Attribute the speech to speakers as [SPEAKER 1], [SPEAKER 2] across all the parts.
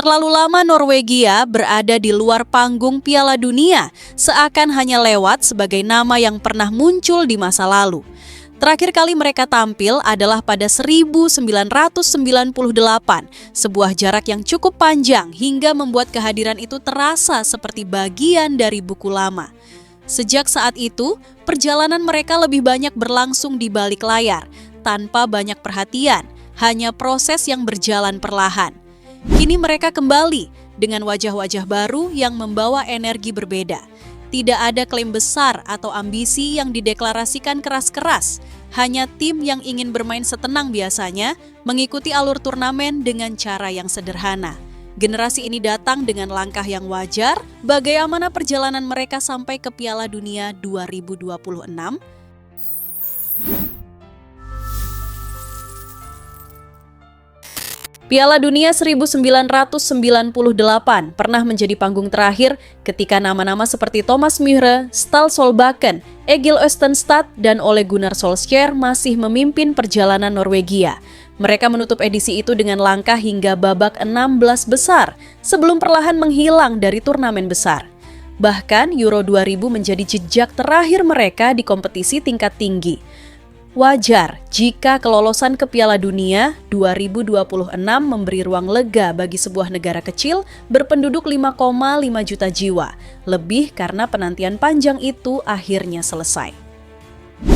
[SPEAKER 1] Terlalu lama Norwegia berada di luar panggung Piala Dunia, seakan hanya lewat sebagai nama yang pernah muncul di masa lalu. Terakhir kali mereka tampil adalah pada 1998, sebuah jarak yang cukup panjang hingga membuat kehadiran itu terasa seperti bagian dari buku lama. Sejak saat itu, perjalanan mereka lebih banyak berlangsung di balik layar, tanpa banyak perhatian, hanya proses yang berjalan perlahan. Kini mereka kembali dengan wajah-wajah baru yang membawa energi berbeda. Tidak ada klaim besar atau ambisi yang dideklarasikan keras-keras. Hanya tim yang ingin bermain setenang biasanya mengikuti alur turnamen dengan cara yang sederhana. Generasi ini datang dengan langkah yang wajar. Bagaimana perjalanan mereka sampai ke Piala Dunia 2026? Piala Dunia 1998 pernah menjadi panggung terakhir ketika nama-nama seperti Thomas Mühre, Ståle Solbakken, Egil Østenstad, dan Ole Gunnar Solskjær masih memimpin perjalanan Norwegia. Mereka menutup edisi itu dengan langkah hingga babak 16 besar sebelum perlahan menghilang dari turnamen besar. Bahkan Euro 2000 menjadi jejak terakhir mereka di kompetisi tingkat tinggi. Wajar jika kelolosan ke Piala Dunia 2026 memberi ruang lega bagi sebuah negara kecil berpenduduk 5,5 juta jiwa, lebih karena penantian panjang itu akhirnya selesai.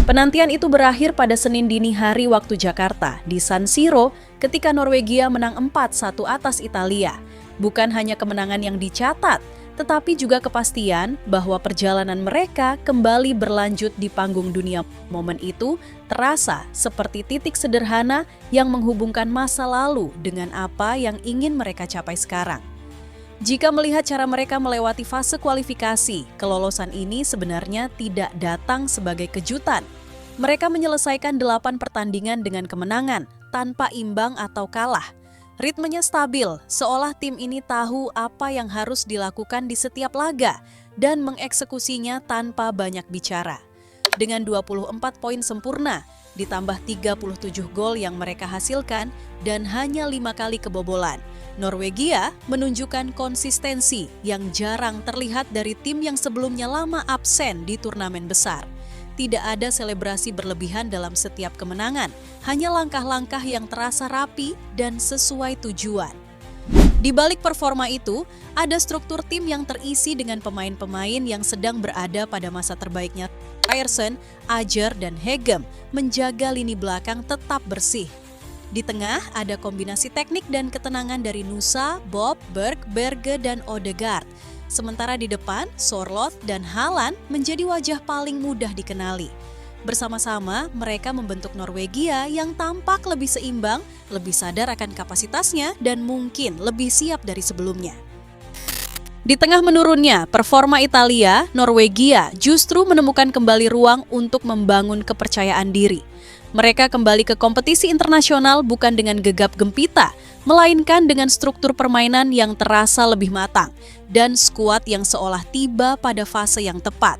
[SPEAKER 1] Penantian itu berakhir pada Senin dini hari waktu Jakarta di San Siro ketika Norwegia menang 4-1 atas Italia. Bukan hanya kemenangan yang dicatat, tetapi juga kepastian bahwa perjalanan mereka kembali berlanjut di panggung dunia. Momen itu terasa seperti titik sederhana yang menghubungkan masa lalu dengan apa yang ingin mereka capai sekarang. Jika melihat cara mereka melewati fase kualifikasi, kelolosan ini sebenarnya tidak datang sebagai kejutan. Mereka menyelesaikan 8 pertandingan dengan kemenangan, tanpa imbang atau kalah. Ritmenya stabil, seolah tim ini tahu apa yang harus dilakukan di setiap laga dan mengeksekusinya tanpa banyak bicara. Dengan 24 poin sempurna, ditambah 37 gol yang mereka hasilkan dan hanya 5 kali kebobolan, Norwegia menunjukkan konsistensi yang jarang terlihat dari tim yang sebelumnya lama absen di turnamen besar. Tidak ada selebrasi berlebihan dalam setiap kemenangan, hanya langkah-langkah yang terasa rapi dan sesuai tujuan. Di balik performa itu, ada struktur tim yang terisi dengan pemain-pemain yang sedang berada pada masa terbaiknya. Ryerson, Ajer, dan Hegem menjaga lini belakang tetap bersih. Di tengah ada kombinasi teknik dan ketenangan dari Nusa, Bob, Berg, Berge, dan Odegaard. Sementara di depan, Sorloth dan Haaland menjadi wajah paling mudah dikenali. Bersama-sama, mereka membentuk Norwegia yang tampak lebih seimbang, lebih sadar akan kapasitasnya, dan mungkin lebih siap dari sebelumnya. Di tengah menurunnya performa Italia, Norwegia justru menemukan kembali ruang untuk membangun kepercayaan diri. Mereka kembali ke kompetisi internasional bukan dengan gegap gempita, melainkan dengan struktur permainan yang terasa lebih matang dan skuad yang seolah tiba pada fase yang tepat.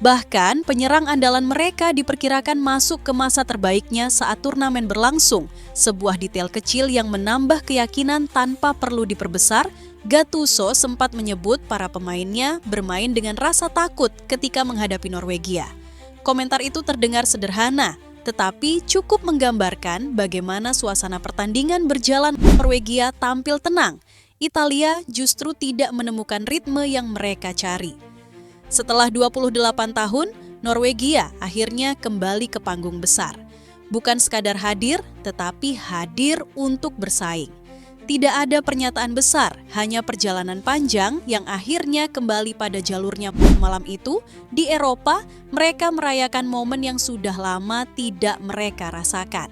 [SPEAKER 1] Bahkan penyerang andalan mereka diperkirakan masuk ke masa terbaiknya saat turnamen berlangsung, sebuah detail kecil yang menambah keyakinan tanpa perlu diperbesar. Gattuso sempat menyebut para pemainnya bermain dengan rasa takut ketika menghadapi Norwegia. Komentar itu terdengar sederhana, tetapi cukup menggambarkan bagaimana suasana pertandingan berjalan. Norwegia tampil tenang, Italia justru tidak menemukan ritme yang mereka cari. Setelah 28 tahun, Norwegia akhirnya kembali ke panggung besar. Bukan sekadar hadir, tetapi hadir untuk bersaing. Tidak ada pernyataan besar, hanya perjalanan panjang yang akhirnya kembali pada jalurnya. Malam itu, di Eropa, mereka merayakan momen yang sudah lama tidak mereka rasakan.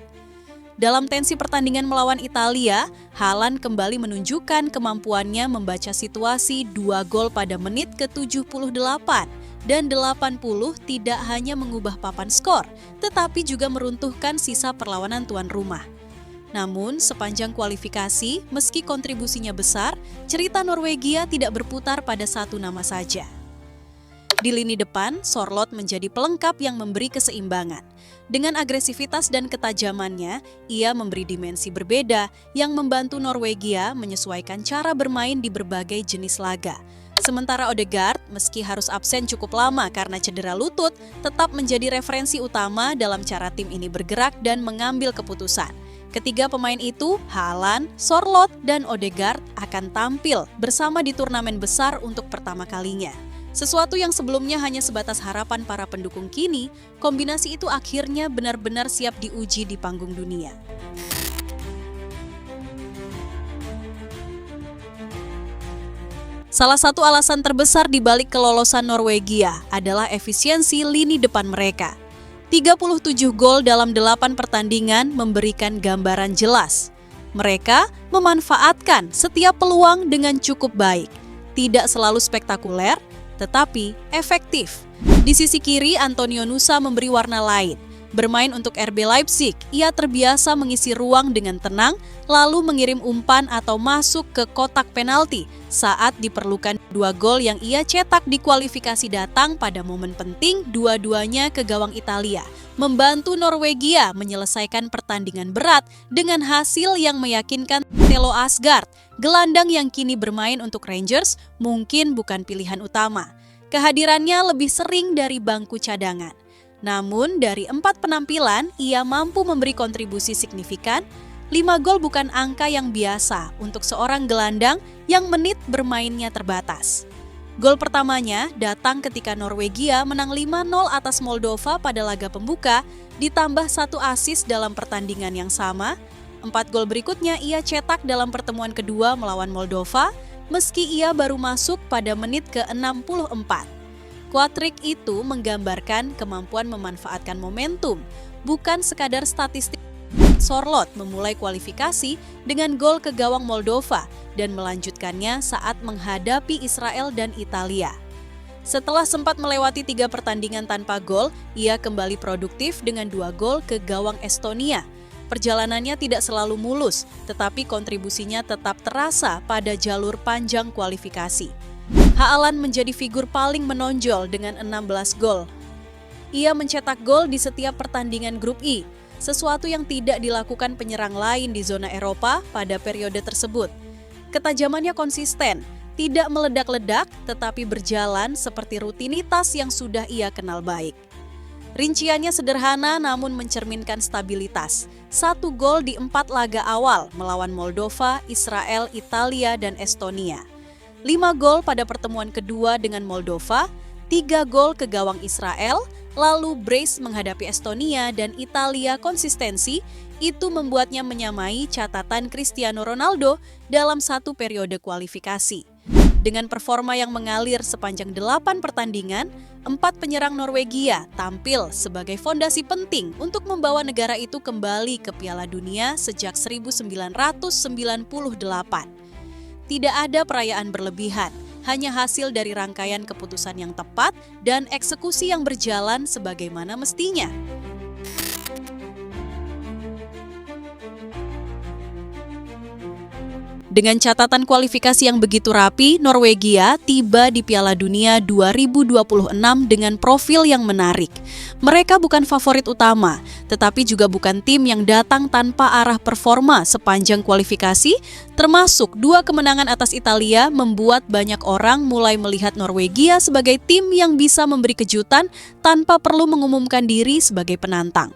[SPEAKER 1] Dalam tensi pertandingan melawan Italia, Haaland kembali menunjukkan kemampuannya membaca situasi. 2 gol pada menit ke-78 dan 80 tidak hanya mengubah papan skor, tetapi juga meruntuhkan sisa perlawanan tuan rumah. Namun, sepanjang kualifikasi, meski kontribusinya besar, cerita Norwegia tidak berputar pada satu nama saja. Di lini depan, Sorloth menjadi pelengkap yang memberi keseimbangan. Dengan agresivitas dan ketajamannya, ia memberi dimensi berbeda yang membantu Norwegia menyesuaikan cara bermain di berbagai jenis laga. Sementara Odegaard, meski harus absen cukup lama karena cedera lutut, tetap menjadi referensi utama dalam cara tim ini bergerak dan mengambil keputusan. Ketiga pemain itu, Haaland, Sorloth, dan Odegaard akan tampil bersama di turnamen besar untuk pertama kalinya. Sesuatu yang sebelumnya hanya sebatas harapan para pendukung, kini kombinasi itu akhirnya benar-benar siap diuji di panggung dunia. Salah satu alasan terbesar di balik kelolosan Norwegia adalah efisiensi lini depan mereka. 37 gol dalam 8 pertandingan memberikan gambaran jelas. Mereka memanfaatkan setiap peluang dengan cukup baik. Tidak selalu spektakuler, tetapi efektif. Di sisi kiri, Antonio Nusa memberi warna lain. Bermain untuk RB Leipzig, ia terbiasa mengisi ruang dengan tenang, lalu mengirim umpan atau masuk ke kotak penalti saat diperlukan. 2 gol yang ia cetak di kualifikasi datang pada momen penting, dua-duanya ke gawang Italia, membantu Norwegia menyelesaikan pertandingan berat dengan hasil yang meyakinkan. Telo Asgard, gelandang yang kini bermain untuk Rangers, mungkin bukan pilihan utama. Kehadirannya lebih sering dari bangku cadangan. Namun dari 4 penampilan, ia mampu memberi kontribusi signifikan. 5 gol bukan angka yang biasa untuk seorang gelandang yang menit bermainnya terbatas. Gol pertamanya datang ketika Norwegia menang 5-0 atas Moldova pada laga pembuka, ditambah 1 assist dalam pertandingan yang sama. 4 gol berikutnya ia cetak dalam pertemuan kedua melawan Moldova, meski ia baru masuk pada menit ke-64. Quadrik itu menggambarkan kemampuan memanfaatkan momentum, bukan sekadar statistik. Sorloth memulai kualifikasi dengan gol ke gawang Moldova dan melanjutkannya saat menghadapi Israel dan Italia. Setelah sempat melewati 3 pertandingan tanpa gol, ia kembali produktif dengan 2 gol ke gawang Estonia. Perjalanannya tidak selalu mulus, tetapi kontribusinya tetap terasa pada jalur panjang kualifikasi. Haaland menjadi figur paling menonjol dengan 16 gol. Ia mencetak gol di setiap pertandingan grup I, sesuatu yang tidak dilakukan penyerang lain di zona Eropa pada periode tersebut. Ketajamannya konsisten, tidak meledak-ledak, tetapi berjalan seperti rutinitas yang sudah ia kenal baik. Rinciannya sederhana namun mencerminkan stabilitas. 1 gol di 4 laga awal melawan Moldova, Israel, Italia, dan Estonia. 5 gol pada pertemuan kedua dengan Moldova, 3 gol ke gawang Israel, lalu brace menghadapi Estonia dan Italia. Konsistensi itu membuatnya menyamai catatan Cristiano Ronaldo dalam 1 periode kualifikasi. Dengan performa yang mengalir sepanjang 8 pertandingan, 4 penyerang Norwegia tampil sebagai fondasi penting untuk membawa negara itu kembali ke Piala Dunia sejak 1998. Tidak ada perayaan berlebihan, hanya hasil dari rangkaian keputusan yang tepat dan eksekusi yang berjalan sebagaimana mestinya. Dengan catatan kualifikasi yang begitu rapi, Norwegia tiba di Piala Dunia 2026 dengan profil yang menarik. Mereka bukan favorit utama, tetapi juga bukan tim yang datang tanpa arah performa sepanjang kualifikasi, termasuk 2 kemenangan atas Italia membuat banyak orang mulai melihat Norwegia sebagai tim yang bisa memberi kejutan tanpa perlu mengumumkan diri sebagai penantang.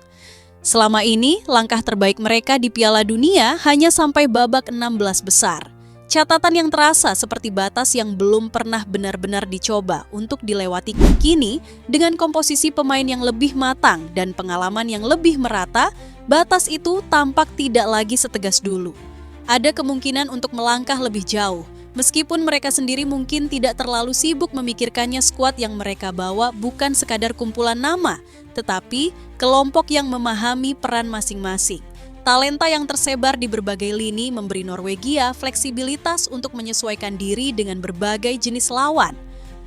[SPEAKER 1] Selama ini, langkah terbaik mereka di Piala Dunia hanya sampai babak 16 besar. Catatan yang terasa seperti batas yang belum pernah benar-benar dicoba untuk dilewati. Kini, dengan komposisi pemain yang lebih matang dan pengalaman yang lebih merata, batas itu tampak tidak lagi setegas dulu. Ada kemungkinan untuk melangkah lebih jauh, meskipun mereka sendiri mungkin tidak terlalu sibuk memikirkannya. Skuad yang mereka bawa bukan sekadar kumpulan nama, tetapi kelompok yang memahami peran masing-masing. Talenta yang tersebar di berbagai lini memberi Norwegia fleksibilitas untuk menyesuaikan diri dengan berbagai jenis lawan.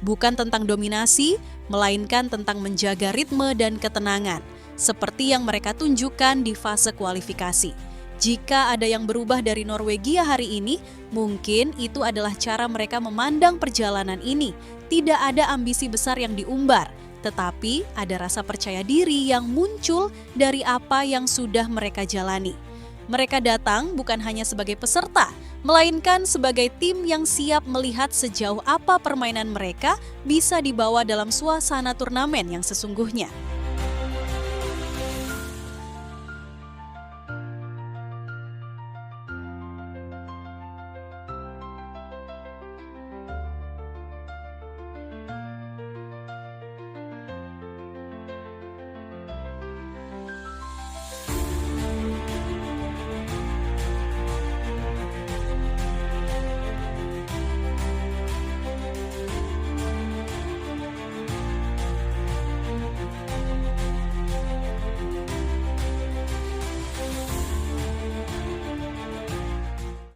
[SPEAKER 1] Bukan tentang dominasi, melainkan tentang menjaga ritme dan ketenangan, seperti yang mereka tunjukkan di fase kualifikasi. Jika ada yang berubah dari Norwegia hari ini, mungkin itu adalah cara mereka memandang perjalanan ini. Tidak ada ambisi besar yang diumbar, tetapi ada rasa percaya diri yang muncul dari apa yang sudah mereka jalani. Mereka datang bukan hanya sebagai peserta, melainkan sebagai tim yang siap melihat sejauh apa permainan mereka bisa dibawa dalam suasana turnamen yang sesungguhnya.